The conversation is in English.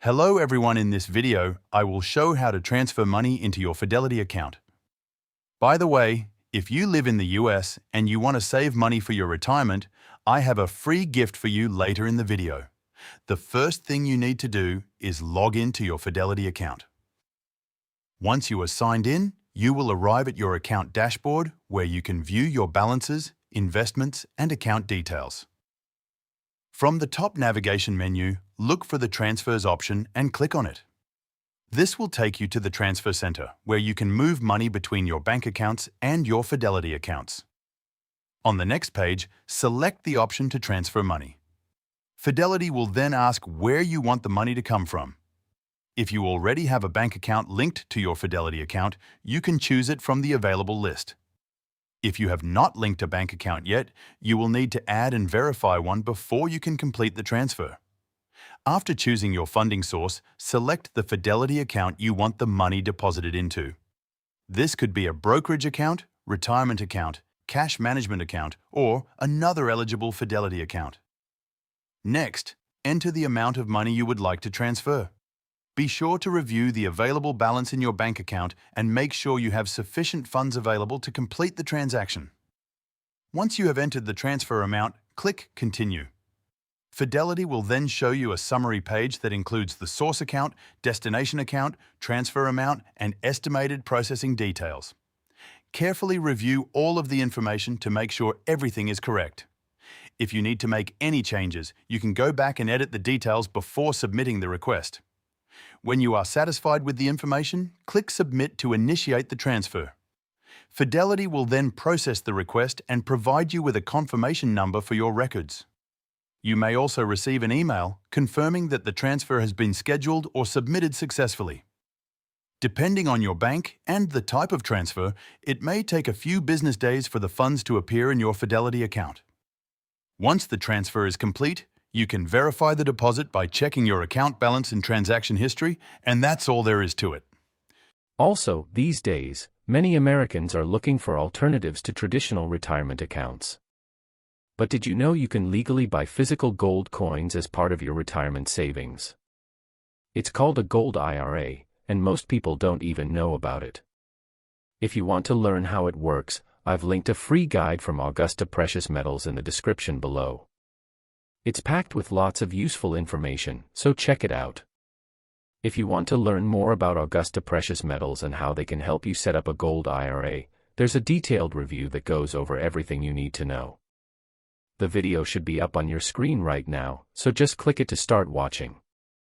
Hello everyone, in this video, I will show how to transfer money into your Fidelity account. By the way, if you live in the US and you want to save money for your retirement, I have a free gift for you later in the video. The first thing you need to do is log into your Fidelity account. Once you are signed in, you will arrive at your account dashboard where you can view your balances, investments, and account details. From the top navigation menu, look for the Transfers option and click on it. This will take you to the Transfer Center, where you can move money between your bank accounts and your Fidelity accounts. On the next page, select the option to transfer money. Fidelity will then ask where you want the money to come from. If you already have a bank account linked to your Fidelity account, you can choose it from the available list. If you have not linked a bank account yet, you will need to add and verify one before you can complete the transfer. After choosing your funding source, select the Fidelity account you want the money deposited into. This could be a brokerage account, retirement account, cash management account, or another eligible Fidelity account. Next, enter the amount of money you would like to transfer. Be sure to review the available balance in your bank account and make sure you have sufficient funds available to complete the transaction. Once you have entered the transfer amount, click Continue. Fidelity will then show you a summary page that includes the source account, destination account, transfer amount, and estimated processing details. Carefully review all of the information to make sure everything is correct. If you need to make any changes, you can go back and edit the details before submitting the request. When you are satisfied with the information, click Submit to initiate the transfer. Fidelity will then process the request and provide you with a confirmation number for your records. You may also receive an email confirming that the transfer has been scheduled or submitted successfully. Depending on your bank and the type of transfer, it may take a few business days for the funds to appear in your Fidelity account. Once the transfer is complete, you can verify the deposit by checking your account balance and transaction history, and that's all there is to it. Also, these days, many Americans are looking for alternatives to traditional retirement accounts. But did you know you can legally buy physical gold coins as part of your retirement savings? It's called a gold IRA, and most people don't even know about it. If you want to learn how it works, I've linked a free guide from Augusta Precious Metals in the description below. It's packed with lots of useful information, so check it out. If you want to learn more about Augusta Precious Metals and how they can help you set up a gold IRA, there's a detailed review that goes over everything you need to know. The video should be up on your screen right now, so just click it to start watching.